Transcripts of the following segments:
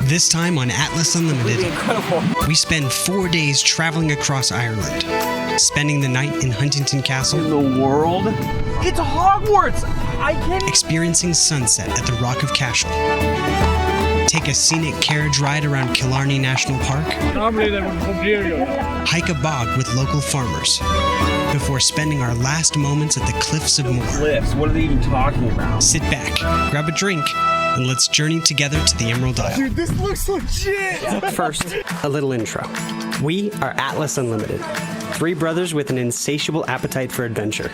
This time on Atlas Unlimited, we spend 4 days traveling across Ireland, spending the night in Huntington Castle. In the world? It's Hogwarts! I can't... Experiencing sunset at the Rock of Cashel. Take a scenic carriage ride around Killarney National Park. Hike a bog with local farmers. Before spending our last moments at the Cliffs of Moher. Cliffs? What are they even talking about? Sit back, grab a drink, and let's journey together to the Emerald Isle. Dude, this looks legit! First, a little intro. We are Atlas Unlimited, three brothers with an insatiable appetite for adventure.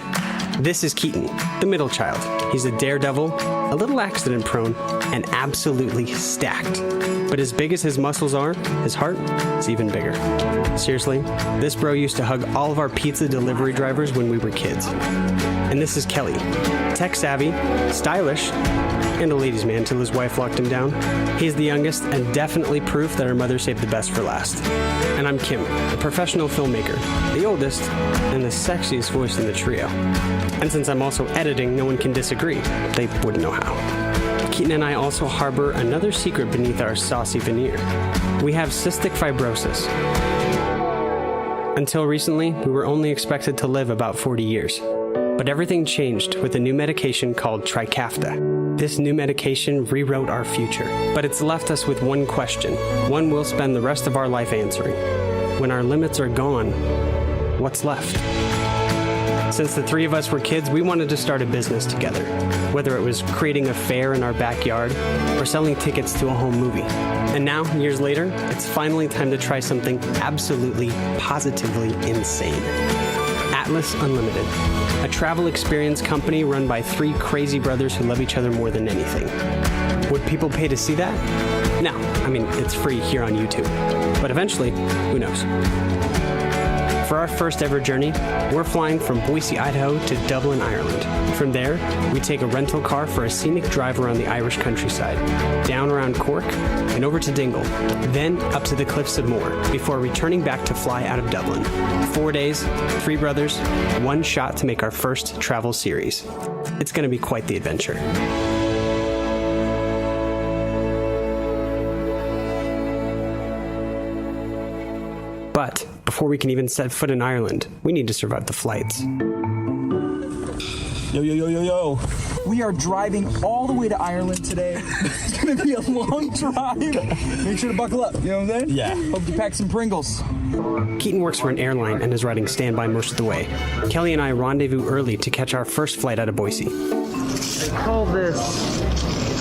This is Keaton, the middle child. He's a daredevil, a little accident prone, and absolutely stacked. But as big as his muscles are, his heart is even bigger. Seriously, this bro used to hug all of our pizza delivery drivers when we were kids. And this is Kelly, tech savvy, stylish, and a ladies' man till his wife locked him down. He's the youngest and definitely proof that our mother saved the best for last. And I'm Kim, a professional filmmaker, the oldest, and the sexiest voice in the trio. And since I'm also editing, no one can disagree. They wouldn't know how. Keaton and I also harbor another secret beneath our saucy veneer. We have cystic fibrosis. Until recently, we were only expected to live about 40 years. But everything changed with a new medication called Trikafta. This new medication rewrote our future, but it's left us with one question, one we'll spend the rest of our life answering. When our limits are gone, what's left? Since the three of us were kids, we wanted to start a business together, whether it was creating a fair in our backyard or selling tickets to a home movie. And now, years later, it's finally time to try something absolutely, positively insane. Atlas Unlimited, a travel experience company run by three crazy brothers who love each other more than anything. Would people pay to see that? No, I mean, it's free here on YouTube. But eventually, who knows? For our first ever journey, we're flying from Boise, Idaho to Dublin, Ireland. From there, we take a rental car for a scenic drive around the Irish countryside, down around Cork, and over to Dingle, then up to the Cliffs of Moher, before returning back to fly out of Dublin. 4 days, three brothers, one shot to make our first travel series. It's going to be quite the adventure. But before we can even set foot in Ireland, we need to survive the flights. Yo. We are driving all the way to Ireland today. It's going to be a long drive. Make sure to buckle up, you know what I'm saying? Yeah. Hope you pack some Pringles. Keaton works for an airline and is riding standby most of the way. Kelly and I rendezvous early to catch our first flight out of Boise. I call this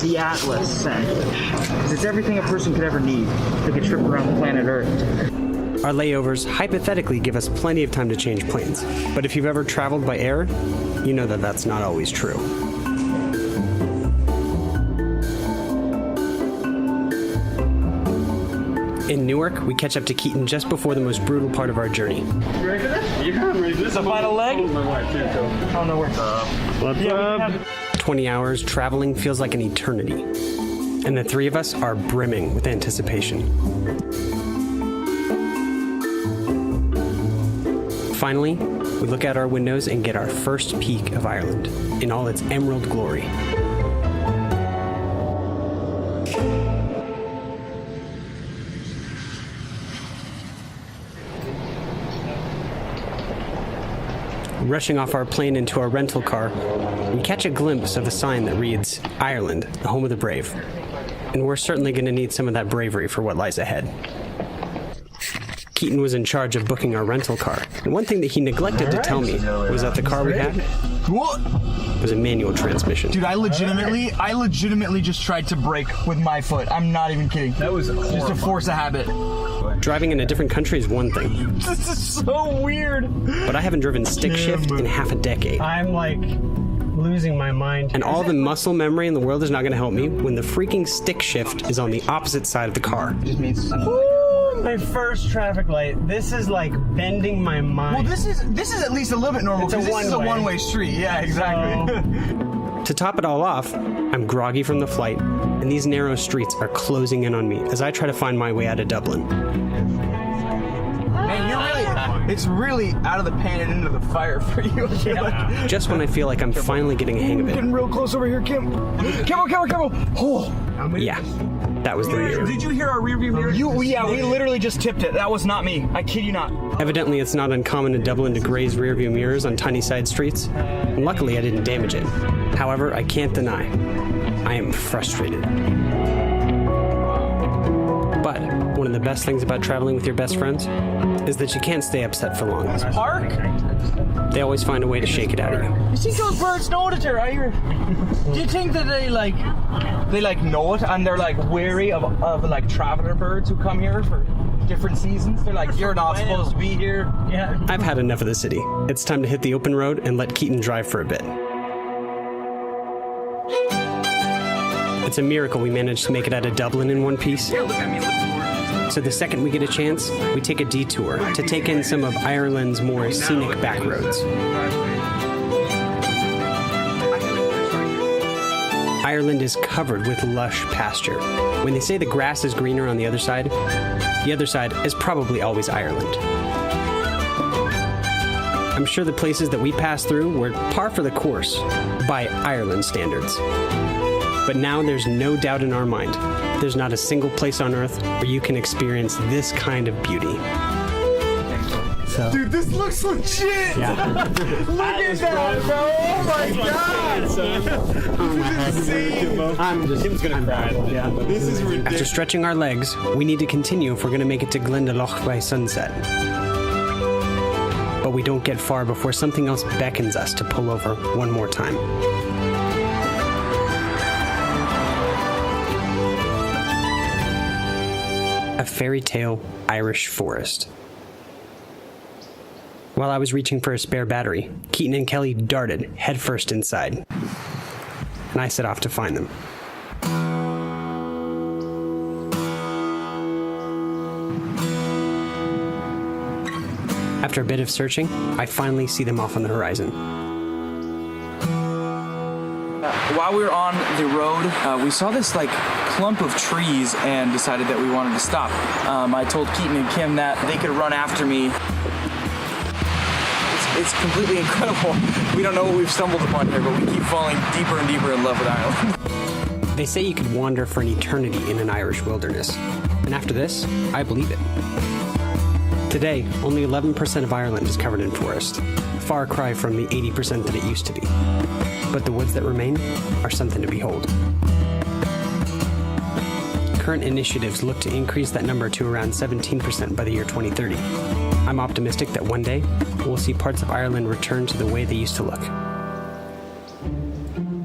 the Atlas sandwich. It's everything a person could ever need to take a trip around planet Earth. Our layovers hypothetically give us plenty of time to change planes, but if you've ever traveled by air, you know that that's not always true. In Newark, we catch up to Keaton just before the most brutal part of our journey. You ready for this? Yeah, I'm ready for this. The final leg? My wife, too, so. Oh, no, What's up? 20 hours traveling feels like an eternity, and the three of us are brimming with anticipation. Finally, we look out our windows and get our first peek of Ireland in all its emerald glory. Rushing off our plane into our rental car, we catch a glimpse of a sign that reads, Ireland, the home of the brave. And we're certainly going to need some of that bravery for what lies ahead. Keaton was in charge of booking our rental car, and one thing that he neglected to tell me was that the car we had was a manual transmission. Dude, I legitimately just tried to brake with my foot. I'm not even kidding. That was just to force a habit. Driving in a different country is one thing. This is so weird. But I haven't driven stick shift in half a decade. I'm like losing my mind. And all the muscle memory in the world is not going to help me when the freaking stick shift is on the opposite side of the car. Just means My first traffic light. This is like bending my mind. well, this is at least a little bit normal. It's a This is a one-way. one-way street. Yeah, exactly. To top it all off, I'm groggy from the flight, and these narrow streets are closing in on me as I try to find my way out of Dublin. Man, it's really out of the pan and into the fire for you. I feel like. Just when I feel like I'm finally getting a hang of it. Getting real close over here, Kim. Careful. Oh. Yeah, That was the mirror. Did you hear our rearview mirror? We literally just tipped it. That was not me. I kid you not. Evidently, it's not uncommon in Dublin to graze rearview mirrors on tiny side streets, and luckily I didn't damage it. However, I can't deny, I am frustrated. But one of the best things about traveling with your best friends is that you can't stay upset for long. Park? They always find a way to shake it out of you. You think those birds know it there? Do you think that they know it and they're like wary of like traveler birds who come here for different seasons? They're like, you're not supposed to be here. Yeah. I've had enough of the city. It's time to hit the open road and let Keaton drive for a bit. It's a miracle we managed to make it out of Dublin in one piece. So the second we get a chance, we take a detour to take in some of Ireland's more scenic back roads. Ireland is covered with lush pasture. When they say the grass is greener on the other side is probably always Ireland. I'm sure the places that we passed through were par for the course by Ireland standards. But now there's no doubt in our mind, there's not a single place on earth where you can experience this kind of beauty. So, Dude, this looks legit! yeah. Look at that, bro! Oh my god! This is insane! Tim's gonna cry. Yeah. This is ridiculous. After stretching our legs, we need to continue if we're going to make it to Glendalough by sunset. But we don't get far before something else beckons us to pull over one more time. A fairy tale Irish forest. While I was reaching for a spare battery, Keaton and Kelly darted headfirst inside, and I set off to find them. After a bit of searching, I finally see them off on the horizon. While we were on the road, we saw this like clump of trees and decided that we wanted to stop. I told Keaton and Kim that they could run after me. It's completely incredible. We don't know what we've stumbled upon here, but we keep falling deeper and deeper in love with Ireland. They say you could wander for an eternity in an Irish wilderness. And after this, I believe it. Today, only 11% of Ireland is covered in forest, a far cry from the 80% that it used to be. But the woods that remain are something to behold. Current initiatives look to increase that number to around 17% by the year 2030. I'm optimistic that one day, we'll see parts of Ireland return to the way they used to look.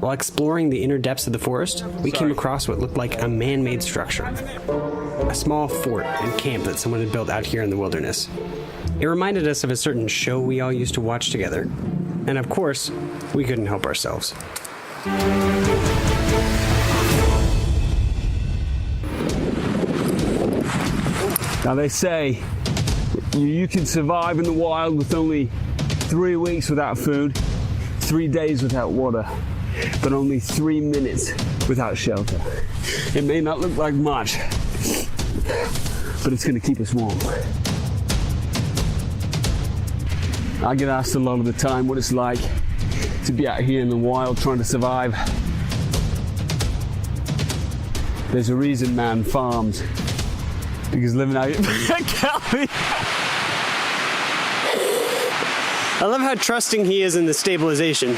While exploring the inner depths of the forest, we came across what looked like a man-made structure. A small fort and camp that someone had built out here in the wilderness. It reminded us of a certain show we all used to watch together. And of course, we couldn't help ourselves. Now they say you can survive in the wild with only 3 weeks without food, 3 days without water, but only 3 minutes without shelter. It may not look like much, but it's going to keep us warm. I get asked a lot of the time what it's like to be out here in the wild trying to survive. There's a reason man farms, because living out here... I love how trusting he is in the stabilization.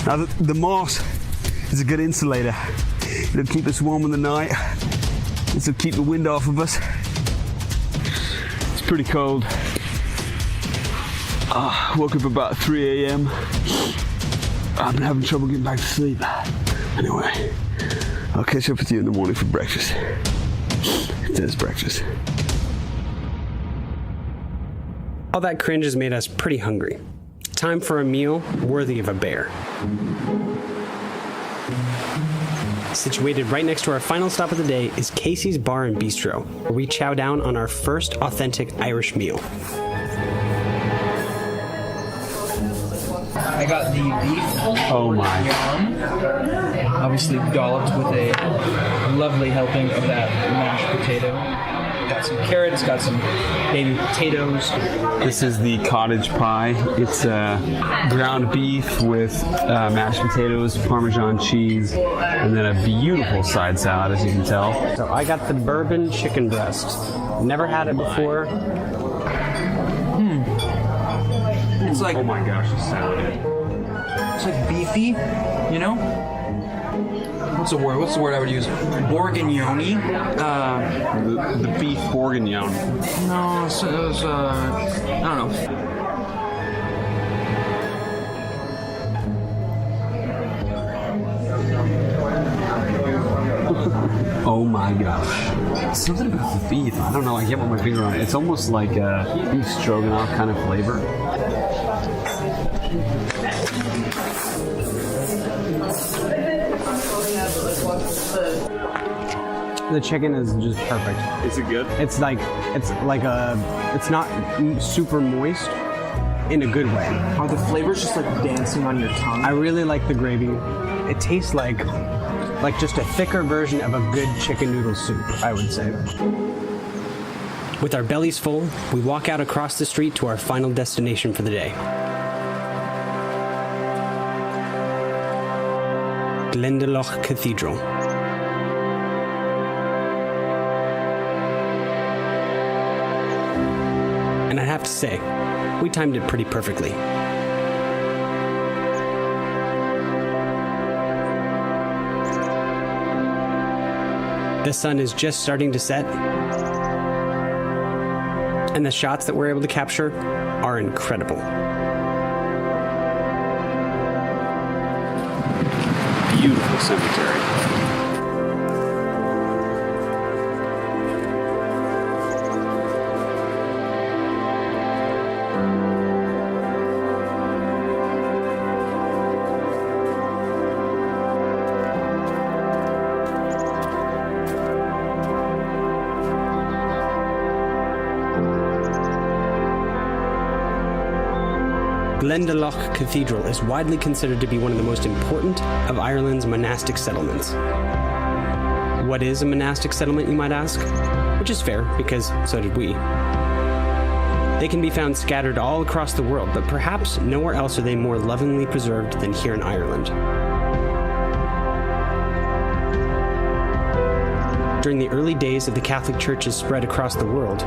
Now the moss is a good insulator. It'll keep us warm in the night. It'll keep the wind off of us. It's pretty cold. Woke up about 3 a.m. I've been having trouble getting back to sleep. Anyway, I'll catch up with you in the morning for breakfast. It is breakfast. All that cringe has made us pretty hungry. Time for a meal worthy of a bear. Situated right next to our final stop of the day is Casey's Bar and Bistro, where we chow down on our first authentic Irish meal. I got the beef. Oh my. Obviously dolloped with a lovely helping of that mashed potato. Got some carrots, got some baby potatoes. This is the cottage pie. It's ground beef with mashed potatoes, Parmesan cheese, and then a beautiful side salad, as you can tell. So I got the bourbon chicken breast. Never had it before. It's like, Oh my gosh, it's salad. it's like beefy, you know? What's the word? What's the word I would use? Bourguignoni. The beef bourguignon. No, it was, I don't know. Oh my gosh. Something about the beef. I don't know. I can't put my finger on it. It's almost like a beef stroganoff kind of flavor. The chicken is just perfect. Is it good? It's not super moist in a good way. Are the flavors just like dancing on your tongue? I really like the gravy. It tastes like just a thicker version of a good chicken noodle soup, I would say. With our bellies full, we walk out across the street to our final destination for the day. Glendalough Cathedral. And I'd have to say, we timed it pretty perfectly. The sun is just starting to set, and the shots that we're able to capture are incredible. Beautiful cemetery. Glendalough Cathedral is widely considered to be one of the most important of Ireland's monastic settlements. What is a monastic settlement, you might ask? Which is fair, because so did we. They can be found scattered all across the world, but perhaps nowhere else are they more lovingly preserved than here in Ireland. During the early days of the Catholic Church's spread across the world,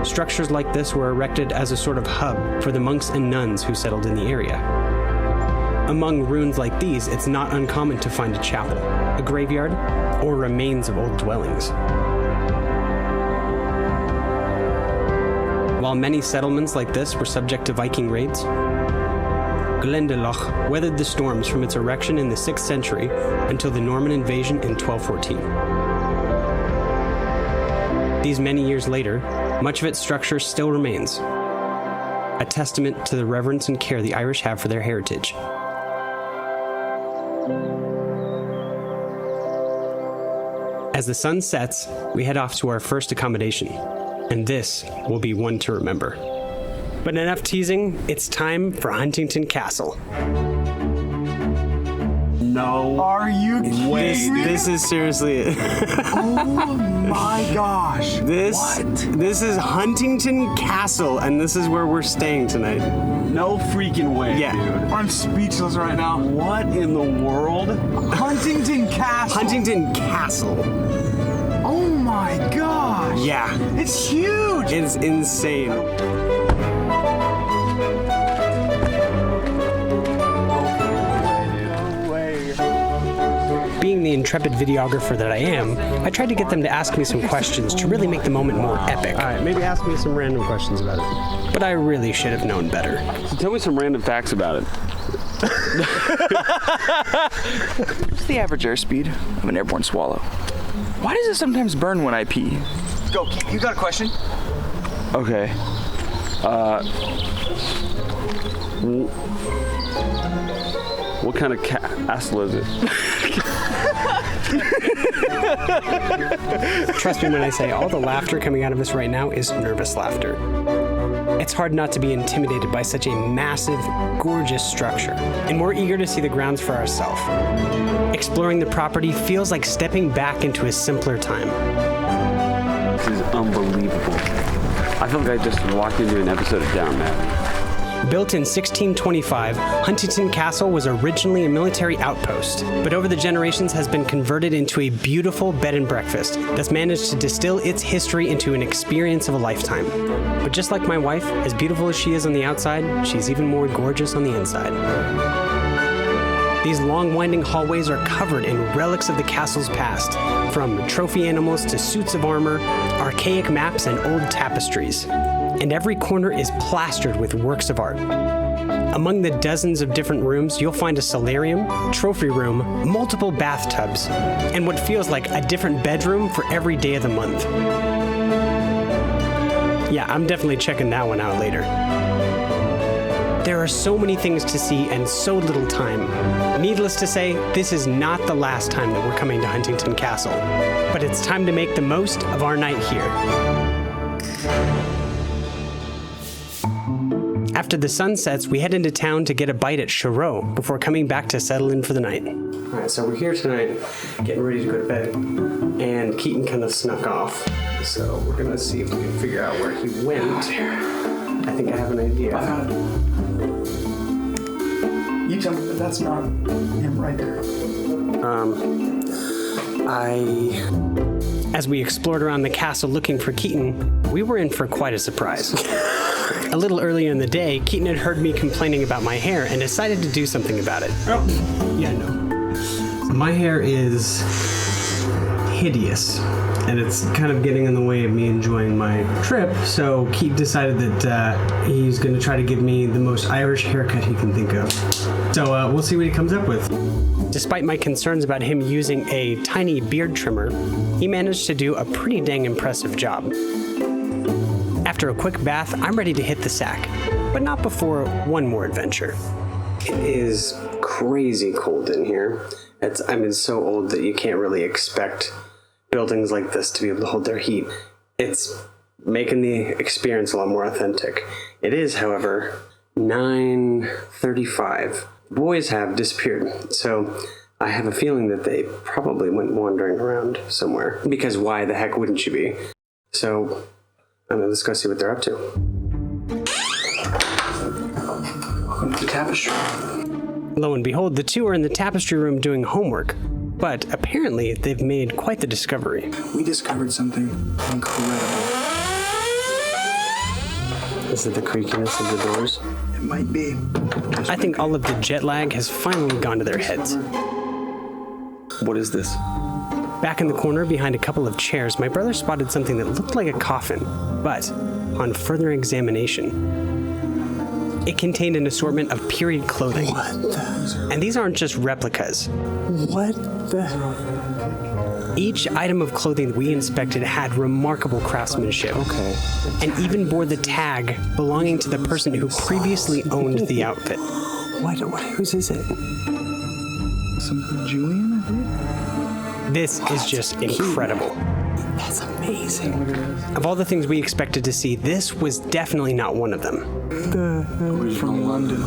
structures like this were erected as a sort of hub for the monks and nuns who settled in the area. Among ruins like these, it's not uncommon to find a chapel, a graveyard, or remains of old dwellings. While many settlements like this were subject to Viking raids, Glendalough weathered the storms from its erection in the 6th century until the Norman invasion in 1214. These many years later, much of its structure still remains, a testament to the reverence and care the Irish have for their heritage. As the sun sets, we head off to our first accommodation, and this will be one to remember. But enough teasing, it's time for Huntington Castle. No. Are you kidding me? This is seriously it. Oh my gosh. This is Huntington Castle, and this is where we're staying tonight. No freaking way, Yeah. dude. I'm speechless right now. What in the world? Huntington Castle. Huntington Castle. Oh my gosh. Yeah, It's huge. it's insane. Being the intrepid videographer that I am, I tried to get them to ask me some questions to really make the moment more epic. All right, maybe ask me some random questions about it. But I really should have known better. So tell me some random facts about it. What's the average airspeed of an airborne swallow? Why does it sometimes burn when I pee? Go. You got a question? Okay. What kind of castle is it? Trust me when I say all the laughter coming out of us right now is nervous laughter. It's hard not to be intimidated by such a massive, gorgeous structure, and we're eager to see the grounds for ourselves. Exploring the property feels like stepping back into a simpler time. place is unbelievable. I feel like I just walked into an episode of Downton Abbey. Built in 1625, Huntington Castle was originally a military outpost, but over the generations has been converted into a beautiful bed and breakfast that's managed to distill its history into an experience of a lifetime. But just like my wife, as beautiful as she is on the outside, she's even more gorgeous on the inside. These long winding hallways are covered in relics of the castle's past, from trophy animals to suits of armor, archaic maps, and old tapestries. And every corner is plastered with works of art. Among the dozens of different rooms, you'll find a solarium, trophy room, multiple bathtubs, and what feels like a different bedroom for every day of the month. Yeah, I'm definitely checking that one out later. There are so many things to see and so little time. Needless to say, this is not the last time that we're coming to Huntington Castle, but it's time to make the most of our night here. After the sun sets, we head into town to get a bite at Churro before coming back to settle in for the night. All right, so we're here tonight, getting ready to go to bed, and Keaton kind of snuck off. So we're gonna see if we can figure out where he went. I think I have an idea. I found it. You tell me that that's not him right there. As we explored around the castle looking for Keaton, we were in for quite a surprise. A little earlier in the day, Keaton had heard me complaining about my hair and decided to do something about it. Oh, yeah, no. My hair is hideous, and it's kind of getting in the way of me enjoying my trip, so Keaton decided that he's going to try to give me the most Irish haircut he can think of. So we'll see what he comes up with. Despite my concerns about him using a tiny beard trimmer, he managed to do a pretty dang impressive job. After a quick bath, I'm ready to hit the sack, but not before one more adventure. It is crazy cold in here. It's so old that you can't really expect buildings like this to be able to hold their heat. It's making the experience a lot more authentic. It is, however, 9:35. Boys have disappeared, so I have a feeling that they probably went wandering around somewhere, because why the heck wouldn't you be? So, let's go see what they're up to. Welcome to the tapestry. Lo and behold, the two are in the tapestry room doing homework, but apparently they've made quite the discovery. We discovered something incredible. Is it the creakiness of the doors? It might be. I think all of the jet lag has finally gone to their heads. What is this? Back in the corner behind a couple of chairs, my brother spotted something that looked like a coffin, but on further examination, it contained an assortment of period clothing. What the? And these aren't just replicas. What the? Each item of clothing that we inspected had remarkable craftsmanship. Okay. And even bore the tag belonging to the person who previously owned the outfit. Whose is it? Some Julian, I think? This is just incredible. That's amazing. Look at this. Of all the things we expected to see, this was definitely not one of them. From London.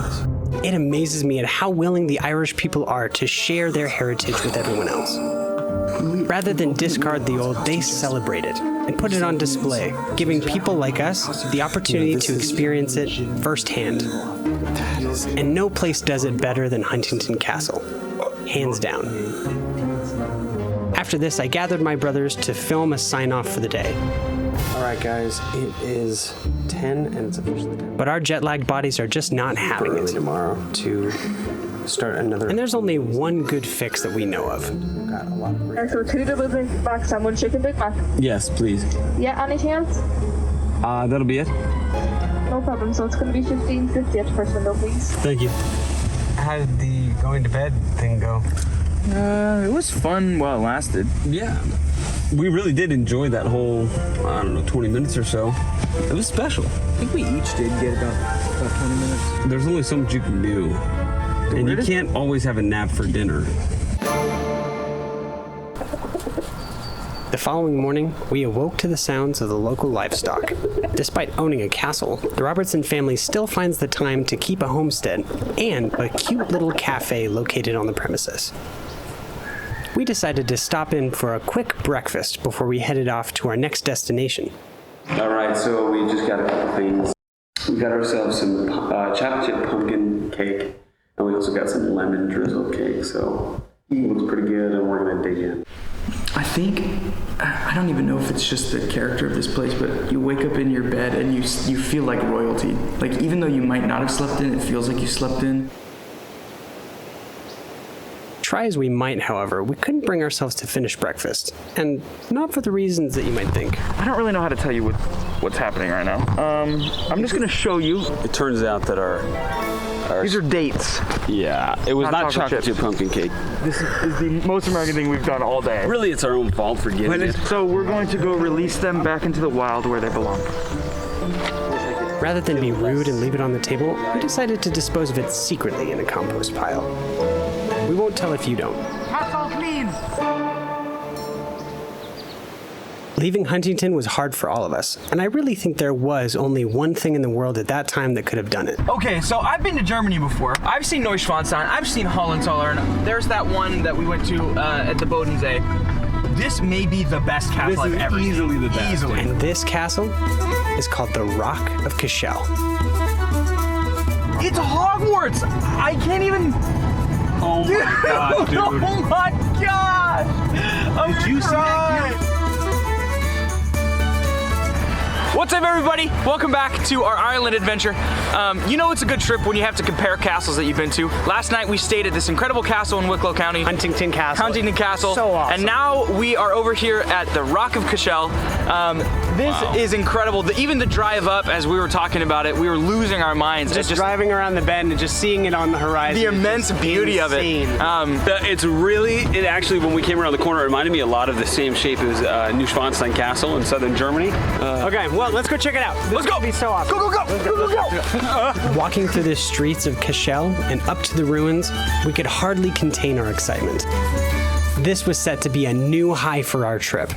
It amazes me at how willing the Irish people are to share their heritage with everyone else. Rather than discard the old, they celebrate it and put it on display, giving people like us the opportunity to experience it firsthand. And no place does it better than Huntington Castle. Hands down. After this, I gathered my brothers to film a sign-off for the day. All right, guys, it is 10 and it's officially 10. But our jet-lagged bodies are just not having it tomorrow to start another. And there's only one good fix that we know of. Got a lot of great. So 2 double Big Macs and 1 chicken Big Mac. Yes, please. Yeah, anything else? That'll be it. No problem. So it's going to be 15.50 at the first window, please. Thank you. How did the going to bed thing go? It was fun while it lasted. Yeah. We really did enjoy that whole, 20 minutes or so. It was special. I think we each did get about 20 minutes. There's only so much you can do. And you can't always have a nap for dinner. The following morning, we awoke to the sounds of the local livestock. Despite owning a castle, the Robertson family still finds the time to keep a homestead and a cute little cafe located on the premises. we decided to stop in for a quick breakfast before we headed off to our next destination. All right, so we just got a couple things. We got ourselves some chocolate chip pumpkin cake, and we also got some lemon drizzle cake, so it looks pretty good, and we're gonna dig in. I think, I don't even know if it's just the character of this place, but you wake up in your bed and you feel like royalty. Like, even though you might not have slept in, it feels like you slept in. Try as we might, however, we couldn't bring ourselves to finish breakfast, and not for the reasons that you might think. I don't really know how to tell you what's happening right now. I'm just gonna show you. It turns out that our These are dates. yeah, it was not chocolate chip pumpkin cake. This is the most American thing we've done all day. Really, it's our own fault for getting it. So we're going to go release them back into the wild where they belong. Rather than be rude and leave it on the table, we decided to dispose of it secretly in a compost pile. We won't tell if you don't. Castle clean! Leaving Huntington was hard for all of us, and I really think there was only one thing in the world at that time that could have done it. Okay, so I've been to Germany before. I've seen Neuschwanstein. I've seen Hohenzollern. There's that one that we went to at the Bodensee. This may be the best castle I've ever seen. Easily the best. Easily. And this castle is called the Rock of Cashel. It's Hogwarts! I can't even... Oh my god, dude. Oh my gosh! Did you see that? What's up, everybody? Welcome back to our Ireland adventure. You know it's a good trip when you have to compare castles that you've been to. Last night we stayed at this incredible castle in Wicklow County. Huntington Castle. Huntington Castle. So awesome. And now we are over here at the Rock of Cashel. This is incredible. Even the drive up, as we were talking about it, we were losing our minds. Just driving around the bend and just seeing it on the horizon. The immense beauty of it. It's really, it actually, when we came around the corner, it reminded me a lot of the same shape as Neuschwanstein Castle in southern Germany. Okay, well, let's go check it out. Let's go. Be so awesome. Go, go, go, go, go, go. Walking through the streets of Cashel and up to the ruins, we could hardly contain our excitement. This was set to be a new high for our trip.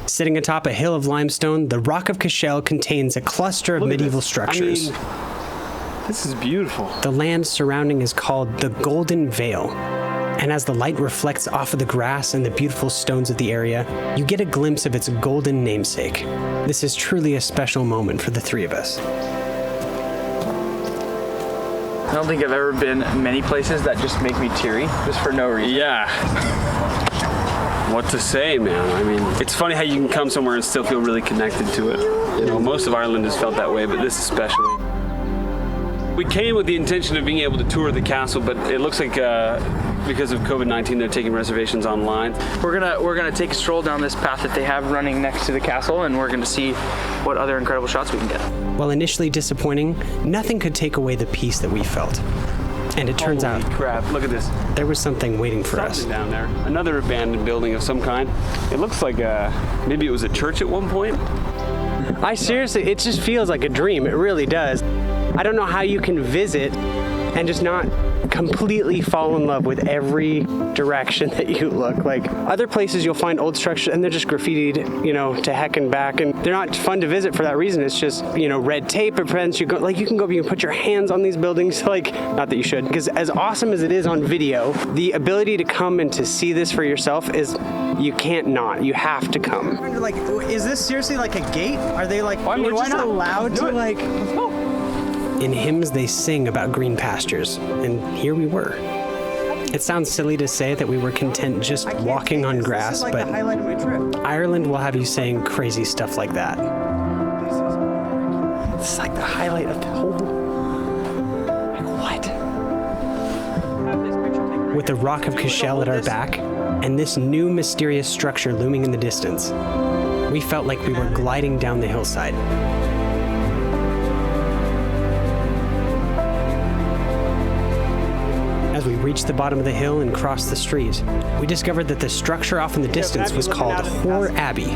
Sitting atop a hill of limestone, the Rock of Cashel contains a cluster of medieval structures. I mean, this is beautiful. The land surrounding is called the Golden Vale. And as the light reflects off of the grass and the beautiful stones of the area, you get a glimpse of its golden namesake. This is truly a special moment for the three of us. I don't think I've ever been many places that just make me teary, just for no reason. Yeah. What to say, man? I mean, it's funny how you can come somewhere and still feel really connected to it. You know, most of Ireland has felt that way, but this especially. We came with the intention of being able to tour the castle, but it looks like because of COVID-19, they're taking reservations online. We're gonna take a stroll down this path that they have running next to the castle, and we're gonna see what other incredible shots we can get. While initially disappointing, nothing could take away the peace that we felt. And it turns out, Crap, look at this. there was something waiting for us. Something down there. Another abandoned building of some kind. It looks like maybe it was a church at one point. I seriously, it just feels like a dream. It really does. I don't know how you can visit and just not completely fall in love with every direction that you look. Like other places you'll find old structures and they're just graffitied, you know, to heck and back, and they're not fun to visit for that reason. It's just, you know, red tape. It prevents you go, like you can put your hands on these buildings, like, not that you should, because as awesome as it is on video, the ability to come and to see this for yourself is, you can't not. You have to come. Like, is this seriously like a gate? Are they like, why not? allowed to like, let's go. In hymns, they sing about green pastures, and here we were. It sounds silly to say that we were content just walking on grass, but Ireland will have you saying crazy stuff like that. This is like the highlight of the whole... Like, what? With the Rock of Cashel at our back, and this new mysterious structure looming in the distance, we felt like we were gliding down the hillside. As we reached the bottom of the hill and crossed the street, we discovered that the structure off in the distance was called Hore Abbey,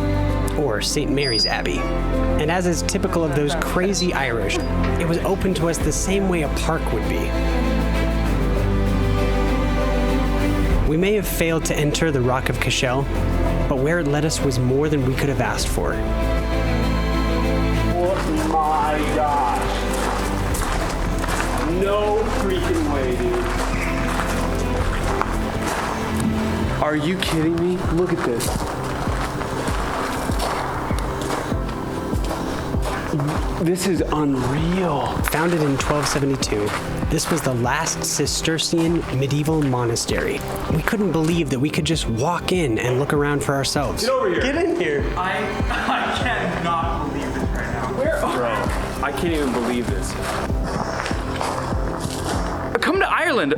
or St. Mary's Abbey. And as is typical of those crazy Irish, it was open to us the same way a park would be. We may have failed to enter the Rock of Cashel, but where it led us was more than we could have asked for. Oh my gosh. No freaking way, dude. Are you kidding me? Look at this. This is unreal. Founded in 1272, this was the last Cistercian medieval monastery. We couldn't believe that we could just walk in and look around for ourselves. Get over here. Get in here. I cannot believe this right now. Bro, I can't even believe this. Come to Ireland.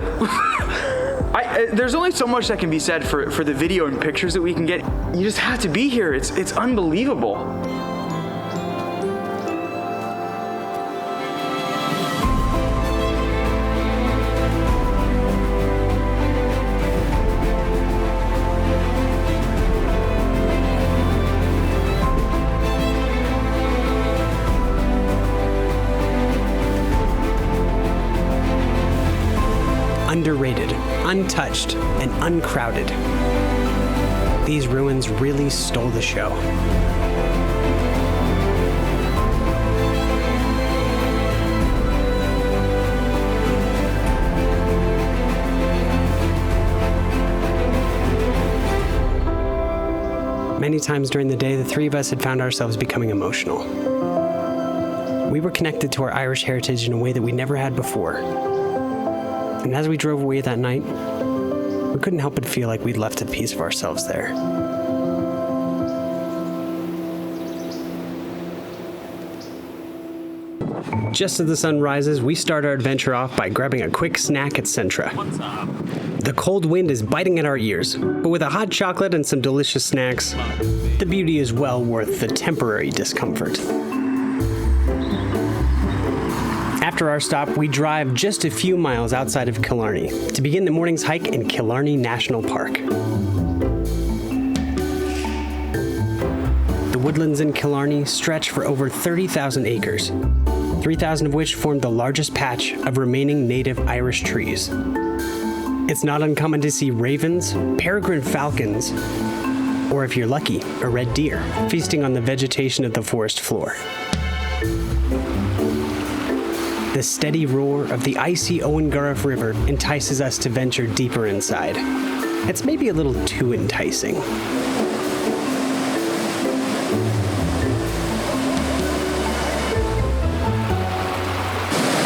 There's only so much that can be said for the video and pictures that we can get. You just have to be here. It's unbelievable. Underrated, untouched, and uncrowded. These ruins really stole the show. Many times during the day, the three of us had found ourselves becoming emotional. We were connected to our Irish heritage in a way that we never had before. And as we drove away that night, we couldn't help but feel like we'd left a piece of ourselves there. Just as the sun rises, we start our adventure off by grabbing a quick snack at Centra. The cold wind is biting at our ears, but with a hot chocolate and some delicious snacks, the beauty is well worth the temporary discomfort. After our stop, we drive just a few miles outside of Killarney to begin the morning's hike in Killarney National Park. The woodlands in Killarney stretch for over 30,000 acres, 3,000 of which form the largest patch of remaining native Irish trees. It's not uncommon to see ravens, peregrine falcons, or if you're lucky, a red deer, feasting on the vegetation of the forest floor. The steady roar of the icy Owengarrif River entices us to venture deeper inside. It's maybe a little too enticing. Hey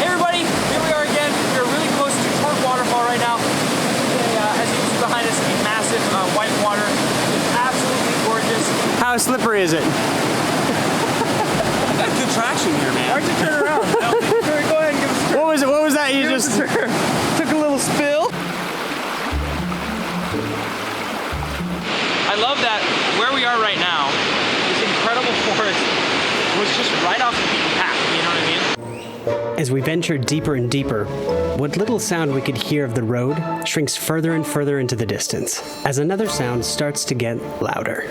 everybody, here we are again. We're really close to Torc Waterfall right now. As you can see behind us, the massive white water. It's absolutely gorgeous. How slippery is it? Got good traction here, man. Why'd you turn around? Go ahead and give us a turn. What was that? You just took a little spill? I love that where we are right now, this incredible forest was just right off the beaten path, you know what I mean? As we venture deeper and deeper, what little sound we could hear of the road shrinks further and further into the distance, as another sound starts to get louder.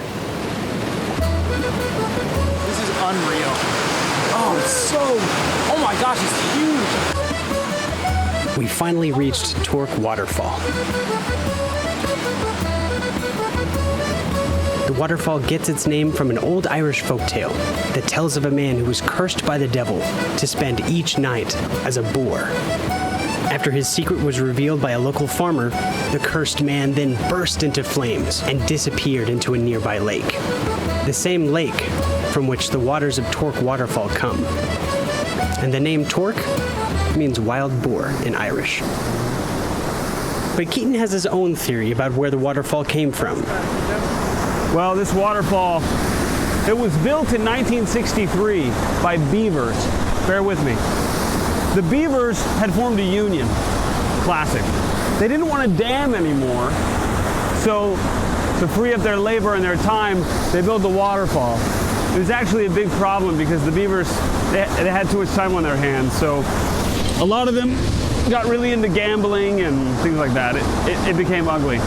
This is unreal. Oh, it's so, oh my gosh, it's huge. We finally reached Torc Waterfall. The waterfall gets its name from an old Irish folktale that tells of a man who was cursed by the devil to spend each night as a boar. After his secret was revealed by a local farmer, the cursed man then burst into flames and disappeared into a nearby lake. The same lake from which the waters of Torc Waterfall come. And the name Torc means wild boar in Irish. But Keaton has his own theory about where the waterfall came from. Well, this waterfall, it was built in 1963 by beavers. Bear with me. The beavers had formed a union. Classic. They didn't want to dam anymore, so to free up their labor and their time, they built the waterfall. It was actually a big problem because the beavers, they had too much time on their hands, so a lot of them got really into gambling and things like that. It became ugly.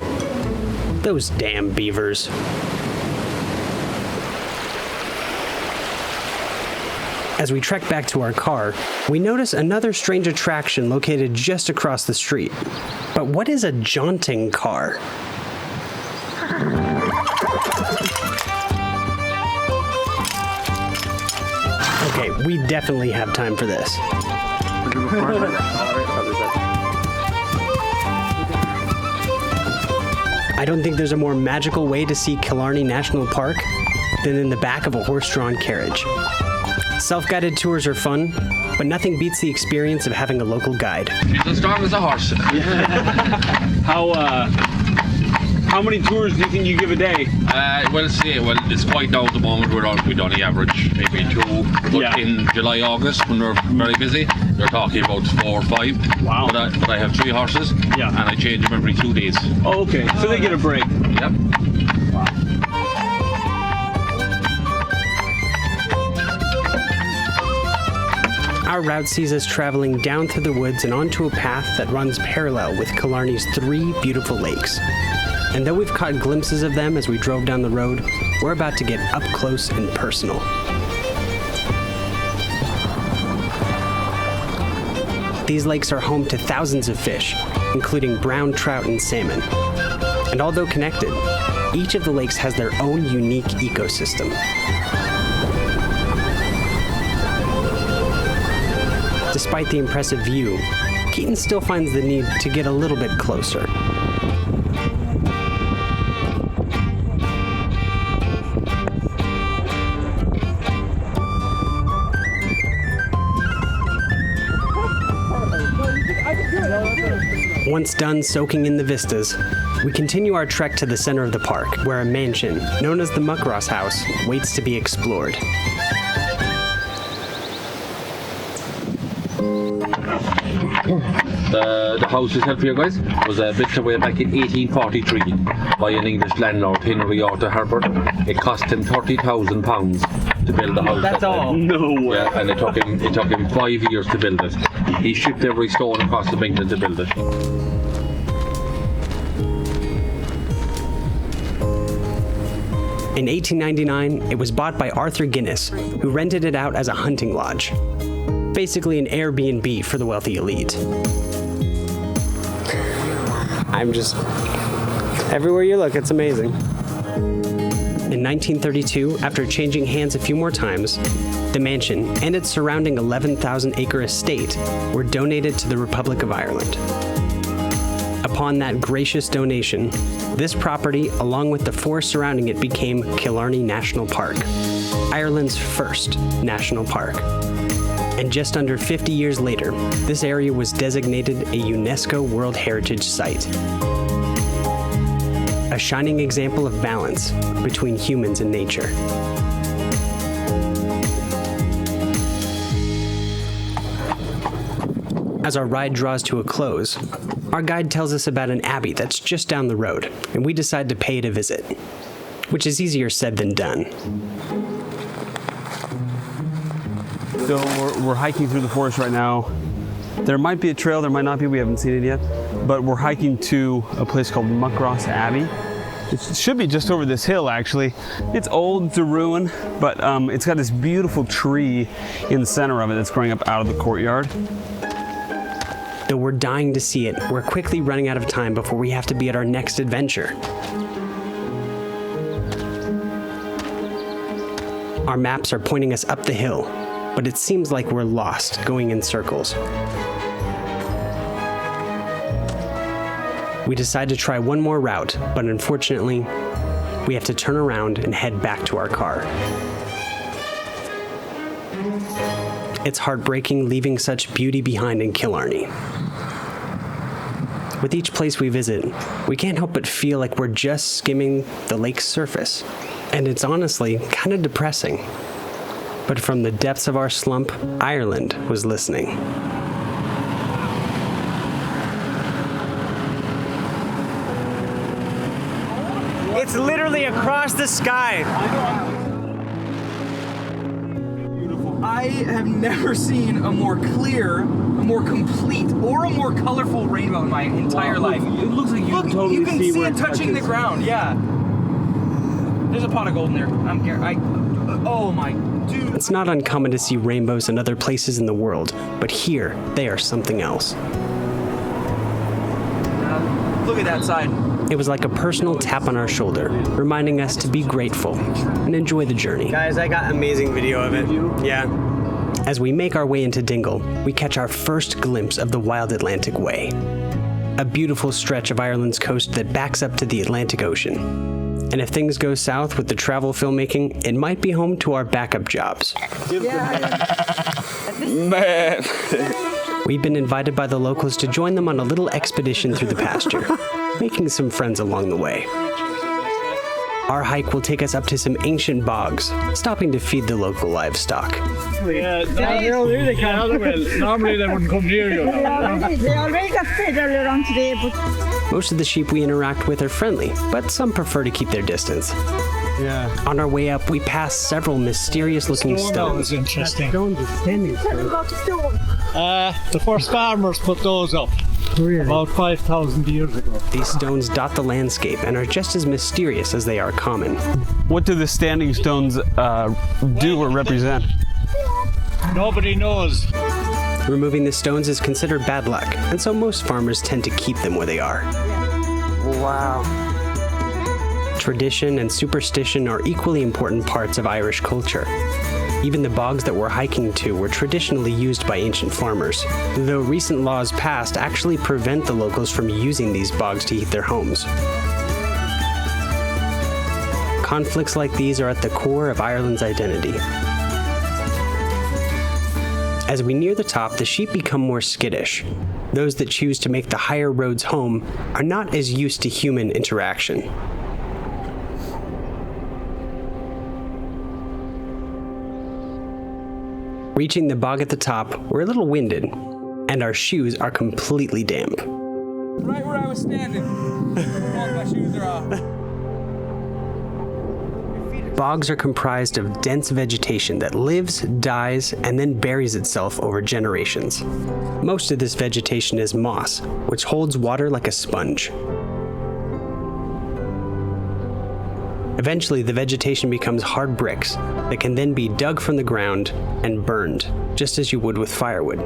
Those damn beavers. As we trek back to our car, we notice another strange attraction located just across the street. But what is a jaunting car? Okay, we definitely have time for this. I don't think there's a more magical way to see Killarney National Park than in the back of a horse-drawn carriage. Self-guided tours are fun, but nothing beats the experience of having a local guide. She's as strong as a horse. How many tours do you think you give a day? Well, it's quite now at the moment. We'd only average maybe 2. But in July, August, when we're very busy, you're talking about 4 or 5. Wow. But I have 3 horses, and I change them every 2 days. Oh, okay. So they get a break. Yep. Our route sees us traveling down through the woods and onto a path that runs parallel with Killarney's 3 beautiful lakes. And though we've caught glimpses of them as we drove down the road, we're about to get up close and personal. These lakes are home to thousands of fish, including brown trout and salmon. And although connected, each of the lakes has their own unique ecosystem. Despite the impressive view, Keaton still finds the need to get a little bit closer. Once done soaking in the vistas, we continue our trek to the center of the park, where a mansion, known as the Muckross House, waits to be explored. The house itself here, guys, was built away back in 1843 by an English landlord, Henry Arthur Herbert. It cost him £30,000 to build the house. That's all. No way. Yeah, and it took him 5 years to build it. He shipped every stone across the mountain to build it. In 1899, it was bought by Arthur Guinness, who rented it out as a hunting lodge. Basically an Airbnb for the wealthy elite. Everywhere you look, it's amazing. In 1932, after changing hands a few more times, the mansion and its surrounding 11,000-acre estate were donated to the Republic of Ireland. Upon that gracious donation, this property, along with the forest surrounding it, became Killarney National Park, Ireland's first national park. And just under 50 years later, this area was designated a UNESCO World Heritage Site. A shining example of balance between humans and nature. As our ride draws to a close, our guide tells us about an abbey that's just down the road, and we decide to pay it a visit, which is easier said than done. So we're hiking through the forest right now. There might be a trail, there might not be, we haven't seen it yet. But we're hiking to a place called Muckross Abbey. It should be just over this hill, actually. It's old, it's a ruin, but it's got this beautiful tree in the center of it that's growing up out of the courtyard. Though we're dying to see it, we're quickly running out of time before we have to be at our next adventure. Our maps are pointing us up the hill, but it seems like we're lost, going in circles. We decide to try one more route, but unfortunately, we have to turn around and head back to our car. It's heartbreaking leaving such beauty behind in Killarney. With each place we visit, we can't help but feel like we're just skimming the lake's surface. And it's honestly kind of depressing. But from the depths of our slump, Ireland was listening. It's literally across the sky. I have never seen a more clear, a more complete, or a more colorful rainbow in my entire life. It looks like you can totally you can see where it touching the touches. ground. Yeah. There's a pot of gold in there. Oh my dude. It's not uncommon to see rainbows in other places in the world, but here, they are something else. Look at that side. It was like a personal tap on our shoulder, reminding us to be grateful and enjoy the journey. Guys, I got amazing video of it. Yeah. As we make our way into Dingle, we catch our first glimpse of the Wild Atlantic Way. a beautiful stretch of Ireland's coast that backs up to the Atlantic Ocean. And if things go south with the travel filmmaking, it might be home to our backup jobs. Man. We've been invited by the locals to join them on a little expedition through the pasture, making some friends along the way. Our hike will take us up to some ancient bogs, stopping to feed the local livestock. Yeah, normally they wouldn't come near you. They already got fed earlier on today, but Most of the sheep we interact with are friendly, but some prefer to keep their distance. Yeah. On our way up, we pass several mysterious-looking stones. Interesting. tell me about the stone. The first farmers put those up. Really? About 5,000 years ago. These stones dot the landscape and are just as mysterious as they are common. What do the standing stones do or represent? Nobody knows. Removing the stones is considered bad luck, and so most farmers tend to keep them where they are. Wow. Tradition and superstition are equally important parts of Irish culture. Even the bogs that we're hiking to were traditionally used by ancient farmers, though recent laws passed actually prevent the locals from using these bogs to heat their homes. Conflicts like these are at the core of Ireland's identity. As we near the top, the sheep become more skittish. Those that choose to make the higher roads home are not as used to human interaction. Reaching the bog at the top, we're a little winded, and our shoes are completely damp. Right where I was standing. All my shoes are off. Bogs are comprised of dense vegetation that lives, dies, and then buries itself over generations. Most of this vegetation is moss, which holds water like a sponge. Eventually, the vegetation becomes hard bricks that can then be dug from the ground and burned, just as you would with firewood.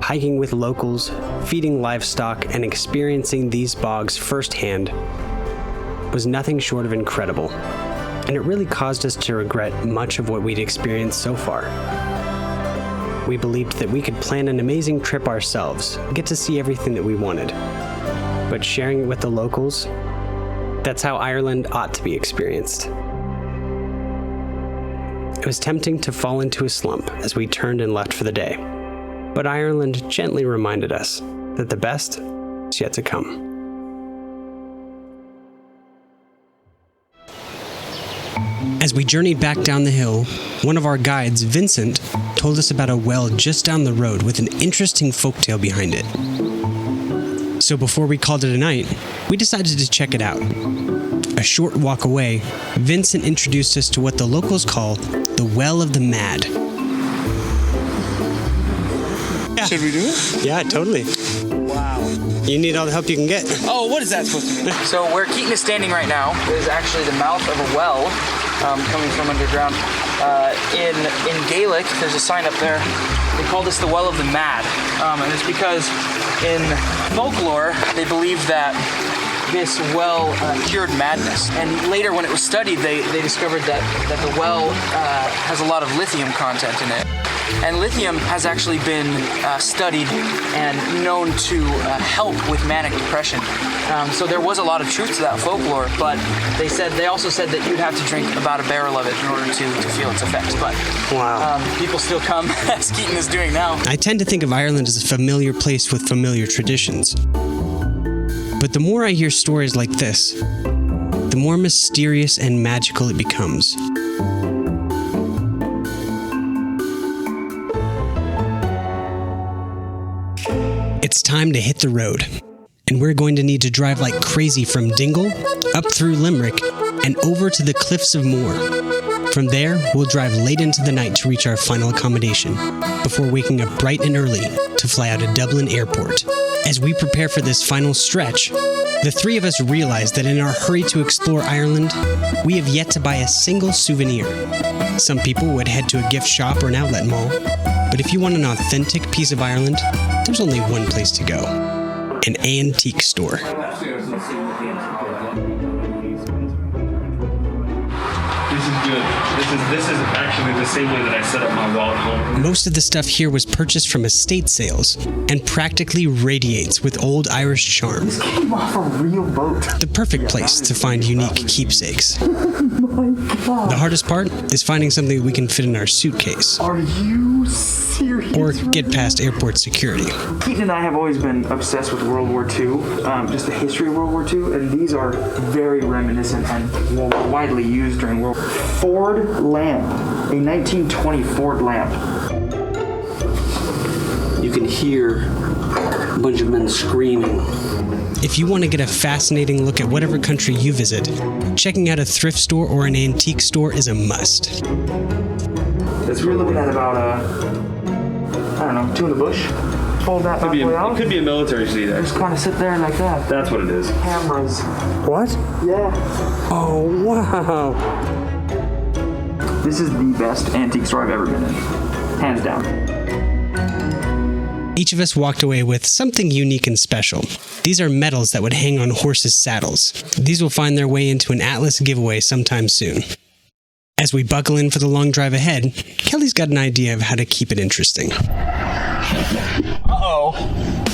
Hiking with locals, feeding livestock, and experiencing these bogs firsthand was nothing short of incredible, and it really caused us to regret much of what we'd experienced so far. We believed that we could plan an amazing trip ourselves, get to see everything that we wanted. But sharing it with the locals, that's how Ireland ought to be experienced. It was tempting to fall into a slump as we turned and left for the day, but Ireland gently reminded us that the best is yet to come. As we journeyed back down the hill, one of our guides, Vincent, told us about a well just down the road with an interesting folktale behind it. So before we called it a night, we decided to check it out. A short walk away, Vincent introduced us to what the locals call the Well of the Mad. Yeah. Should we do it? Yeah, totally. Wow. You need all the help you can get. Oh, what is that supposed to mean? So where Keaton is standing right now is actually the mouth of a well coming from underground. In Gaelic, there's a sign up there. They call this the Well of the Mad, and it's because in folklore they believe that this well cured madness. And later, when it was studied, they discovered that the well has a lot of lithium content in it. And lithium has actually been studied and known to help with manic depression. So there was a lot of truth to that folklore, but they also said that you'd have to drink about a barrel of it in order to feel its effects. But people still come, as Keaton is doing now. I tend to think of Ireland as a familiar place with familiar traditions. But the more I hear stories like this, the more mysterious and magical it becomes. It's time to hit the road, and we're going to need to drive like crazy from Dingle, up through Limerick, and over to the Cliffs of Moher. From there, we'll drive late into the night to reach our final accommodation, before waking up bright and early to fly out of Dublin Airport. As we prepare for this final stretch, the three of us realize that in our hurry to explore Ireland, we have yet to buy a single souvenir. Some people would head to a gift shop or an outlet mall, but if you want an authentic piece of Ireland, there's only one place to go: an antique store. This is good. This is actually the same way that I set up my wall at home. Most of the stuff here was purchased from estate sales and practically radiates with old Irish charm. This came off a real boat. The perfect place to find unique keepsakes. The hardest part is finding something we can fit in our suitcase. Are you serious? Or get past airport security. Keaton and I have always been obsessed with World War II, just the history of World War II, and these are very reminiscent and widely used during World War II. Ford lamp, a 1920 Ford lamp. You can hear a bunch of men screaming. If you want to get a fascinating look at whatever country you visit, checking out a thrift store or an antique store is a must. This we're looking at about, I don't know, two in the bush. Fold that back way out. It could be a military seat. Just kind of sit there like that. That's what it is. Cameras. What? Yeah. Oh, wow. This is the best antique store I've ever been in. Hands down. Each of us walked away with something unique and special. These are medals that would hang on horses' saddles. These will find their way into an Atlas giveaway sometime soon. As we buckle in for the long drive ahead, Kelly's got an idea of how to keep it interesting. Uh-oh.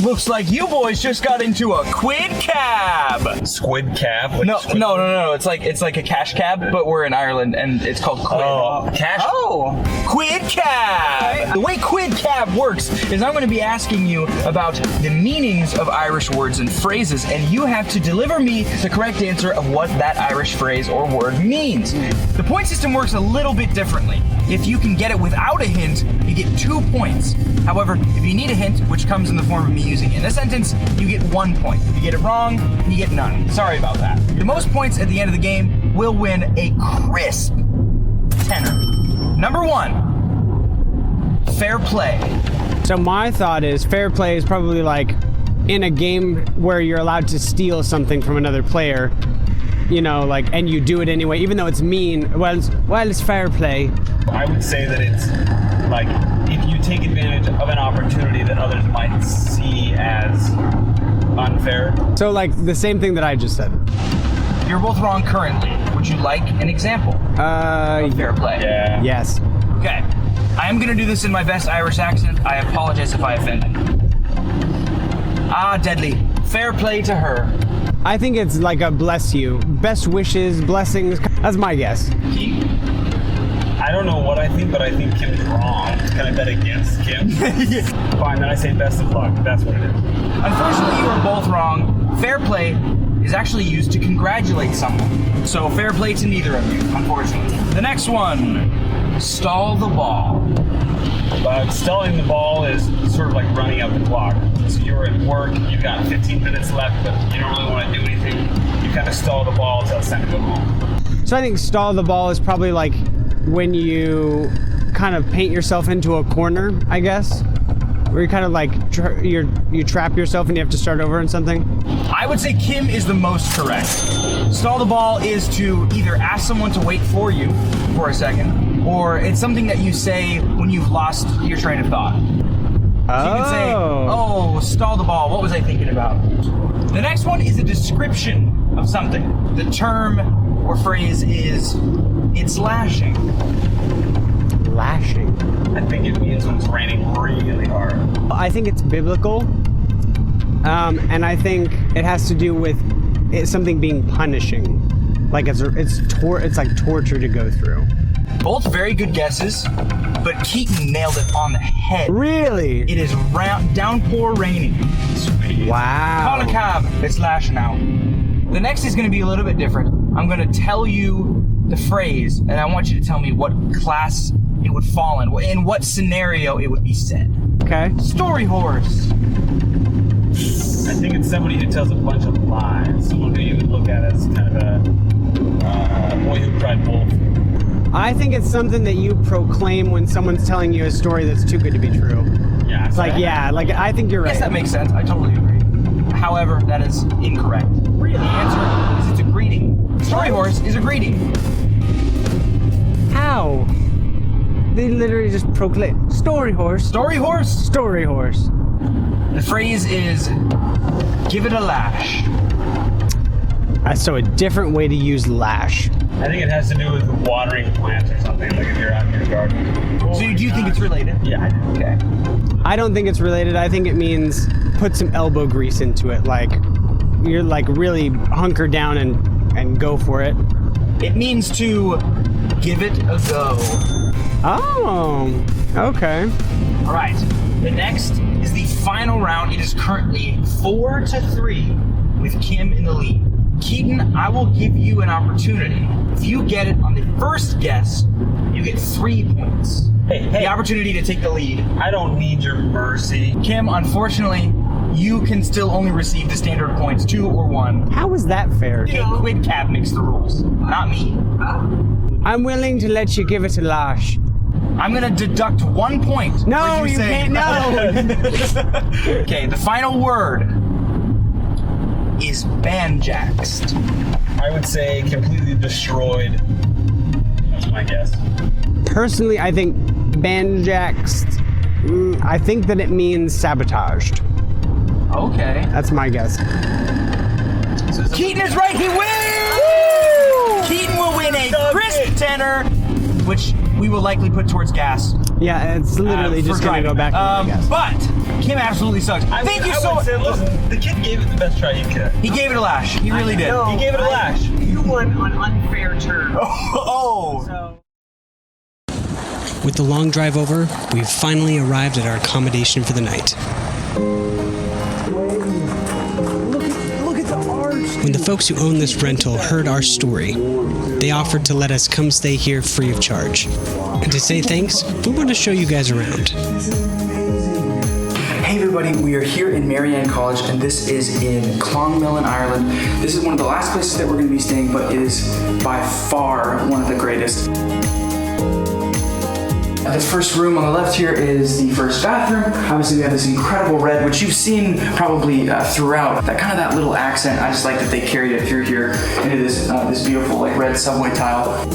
Looks like you boys just got into a Quid Cab. Squid Cab? No. It's like a cash cab, but we're in Ireland and it's called Quid. Oh, cash? Oh, Quid Cab. The way Quid Cab works is I'm going to be asking you about the meanings of Irish words and phrases, and you have to deliver me the correct answer of what that Irish phrase or word means. The point system works a little bit differently. If you can get it without a hint, you get 2 points. However, if you need a hint, which comes in the form of me using it in a sentence, you get 1 point. If you get it wrong, you get none. Sorry about that. The most points at the end of the game will win a crisp tenner. Number 1, fair play. So my thought is fair play is probably like in a game where you're allowed to steal something from another player, you know, like, and you do it anyway, even though it's mean. Well, it's fair play. I would say that it's like if you take advantage of an opportunity that others might see as unfair. So like the same thing that I just said. You're both wrong currently. Would you like an example of fair play? Yeah. Yes. Okay. I am going to do this in my best Irish accent. I apologize if I offend you. Ah, deadly. Fair play to her. I think it's like a bless you. Best wishes, blessings. That's my guess. I don't know what I think, but I think Kim's wrong. Can I bet against Kim? Fine, then I say best of luck. That's what it is. Unfortunately, you are both wrong. Fair play is actually used to congratulate someone. So fair play to neither of you, unfortunately. The next one, stall the ball. Stalling the ball is sort of like running out the clock. So you're at work, you've got 15 minutes left, but you don't really want to do anything. You kind of stall the ball until it's time to go home. So I think stall the ball is probably like when you kind of paint yourself into a corner, I guess, where you kind of like you trap yourself and you have to start over on something. I would say Kim is the most correct. Stall the ball is to either ask someone to wait for you for a second, or it's something that you say when you've lost your train of thought. So you can say, oh, stall the ball, what was I thinking about? The next one is a description of something. The term or phrase is, it's lashing. Lashing. I think it means when it's raining really hard. I think it's biblical, and I think it has to do with something being punishing, like it's like torture to go through. Both very good guesses, but Keaton nailed it on the head. Really? It is downpour raining. Sweet. Wow. Call a cab. It's lashing out. The next is going to be a little bit different. I'm going to tell you the phrase, and I want you to tell me what class it would fall in what scenario it would be said. Okay. Story horse. I think it's somebody who tells a bunch of lies. Someone who you would look at as kind of a boy who cried wolf. I think it's something that you proclaim when someone's telling you a story that's too good to be true. Yeah. It's like, I think you're right. Yes, that makes sense. I totally agree. However, that is incorrect. Really, the answer is it's a greeting. Story horse is a greeting. How? They literally just proclaim story horse. Story horse? Story horse. The phrase is, give it a lash. So a different way to use lash. I think it has to do with watering plants or something, like if you're out in your garden. So do you think it's related? Yeah, I do. Okay. I don't think it's related. I think it means put some elbow grease into it. Like, you're like really hunker down and go for it. It means to give it a go. Oh, okay. All right. The next is the final round. It is currently 4-3 with Kim in the lead. Keaton, I will give you an opportunity. If you get it on the first guess, you get 3 points. Hey, The opportunity to take the lead. I don't need your mercy. Kim, unfortunately, you can still only receive the standard points, 2 or 1. How is that fair? Okay, Quid Cab makes the rules, not me. I'm willing to let you give it a lash. I'm gonna deduct 1 point. No, for you saying- can't. No. Okay, the final word is banjaxed. I would say completely destroyed. That's my guess. Personally, I think banjaxed. I think that it means sabotaged. Okay. That's my guess. Keaton is right. He wins. Keaton will win a crisp tenner, which we will likely put towards gas. Yeah, it's literally for just gonna driving. go back to the gas. But Kim absolutely sucks. Thank you so much. Listen, the kid gave it the best try he could. He gave it a lash. He really did. He gave it a lash. You won on unfair terms. Oh. With the long drive over, we've finally arrived at our accommodation for the night. Look at the arch. When the folks who own this rental heard our story, they offered to let us come stay here free of charge. And to say thanks, we want to show you guys around. Hey everybody, we are here in Marianne College and this is in Clonmel, Ireland. This is one of the last places that we're going to be staying, but it is by far one of the greatest. The first room on the left here is the first bathroom. Obviously we have this incredible red, which you've seen probably throughout. That little accent, I just like that they carried it through here into this beautiful like red subway tile.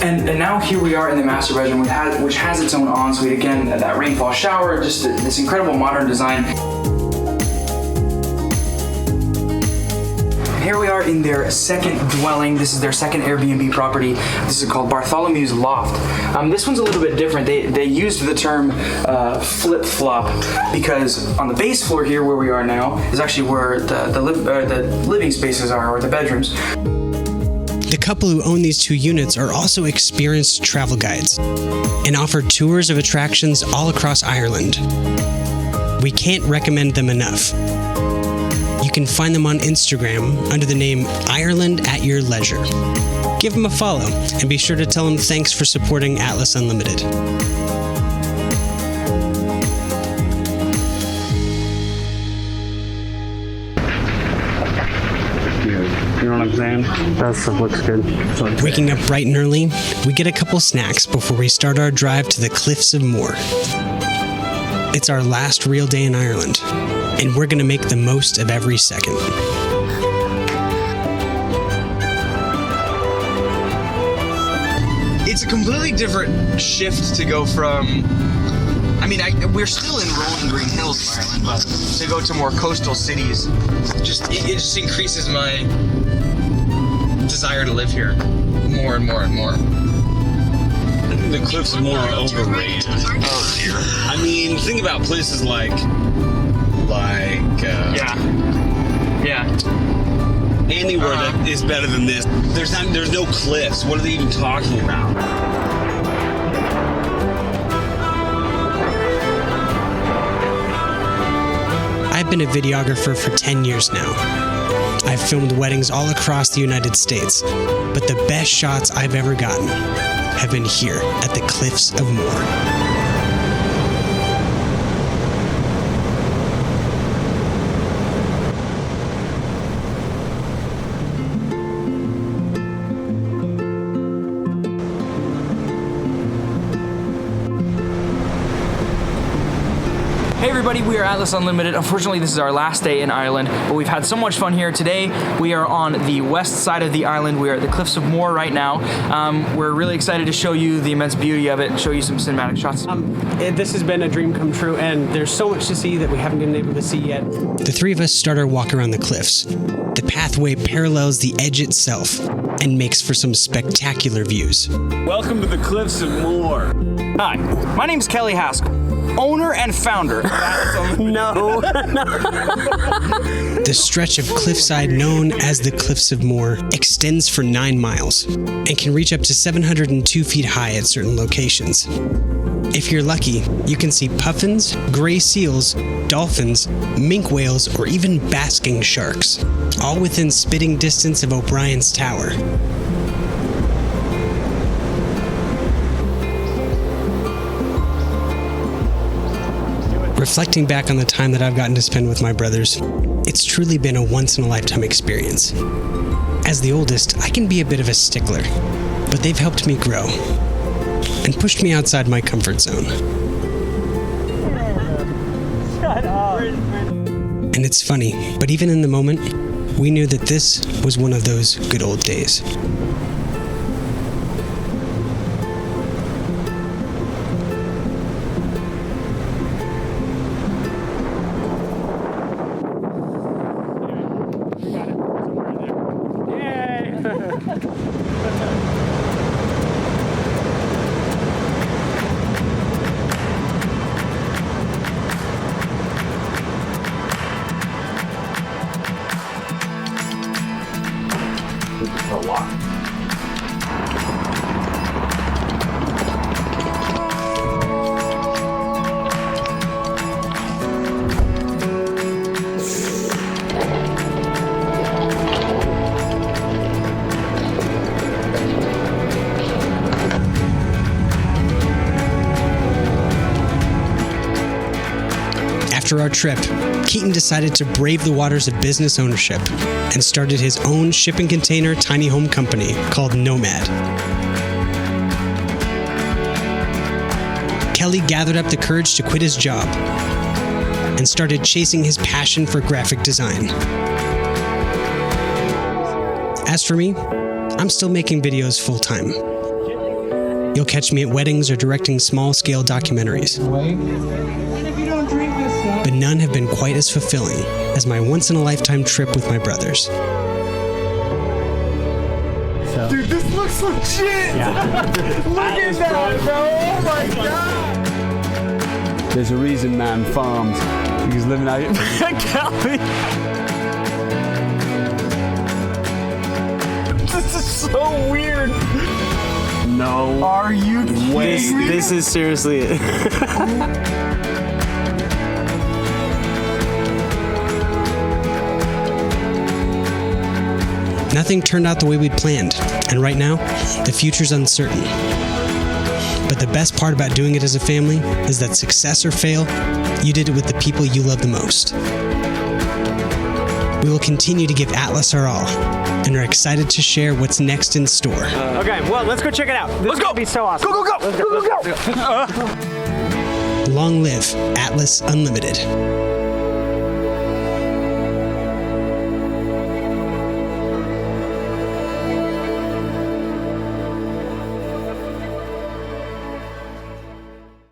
And now here we are in the master bedroom, which has its own ensuite. Again, that rainfall shower, just this incredible modern design. Here we are in their second dwelling. This is their second Airbnb property. This is called Bartholomew's Loft. This one's a little bit different. They used the term flip-flop because on the base floor here where we are now is actually where the living spaces are, or the bedrooms. The couple who own these 2 units are also experienced travel guides and offer tours of attractions all across Ireland. We can't recommend them enough. You can find them on Instagram under the name Ireland at Your Leisure. Give them a follow and be sure to tell them thanks for supporting Atlas Unlimited. You know what I'm saying? That looks good. Waking up bright and early, we get a couple snacks before we start our drive to the Cliffs of Moher. It's our last real day in Ireland, and we're going to make the most of every second. It's a completely different shift to go from. We're still in rolling green hills in Ireland, but to go to more coastal cities, it just increases my desire to live here more and more and more. I think the Cliffs of Moher are overrated. Oh dear. I mean, think about places like anywhere that is better than this. There's no cliffs. What are they even talking about? I've been a videographer for 10 years now. I've filmed weddings all across the United States, but the best shots I've ever gotten have been here at the Cliffs of Moher. Hey everybody, we are Atlas Unlimited. Unfortunately, this is our last day in Ireland, but we've had so much fun here. Today, we are on the west side of the island. We are at the Cliffs of Moher right now. We're really excited to show you the immense beauty of it and show you some cinematic shots. This has been a dream come true, and there's so much to see that we haven't been able to see yet. The three of us start our walk around the cliffs. The pathway parallels the edge itself and makes for some spectacular views. Welcome to the Cliffs of Moher. Hi, my name's Kelly Haskell, owner and founder of Atlas Unlimited. No. The stretch of cliffside known as the Cliffs of Moher extends for 9 miles and can reach up to 702 feet high at certain locations. If you're lucky, you can see puffins, gray seals, dolphins, minke whales, or even basking sharks, all within spitting distance of O'Brien's Tower. Reflecting back on the time that I've gotten to spend with my brothers, it's truly been a once-in-a-lifetime experience. As the oldest, I can be a bit of a stickler, but they've helped me grow and pushed me outside my comfort zone. Shut up. And it's funny, but even in the moment, we knew that this was one of those good old days. After our trip, Keaton decided to brave the waters of business ownership and started his own shipping container tiny home company called Nomad. Kelly gathered up the courage to quit his job and started chasing his passion for graphic design. As for me, I'm still making videos full-time. You'll catch me at weddings or directing small-scale documentaries. But none have been quite as fulfilling as my once-in-a-lifetime trip with my brothers. Dude, this looks legit! Look at that, bro! Oh my god! There's a reason man farms. He's living out Kelly! This is so weird! No. Are you kidding me? This is seriously it. Nothing turned out the way we'd planned, and right now, the future's uncertain. But the best part about doing it as a family is that success or fail, you did it with the people you love the most. We will continue to give Atlas our all, and are excited to share what's next in store. Okay, well, let's go check it out. This Let's go! Be so awesome. Go, go, go! Go, go, go! Long live Atlas Unlimited.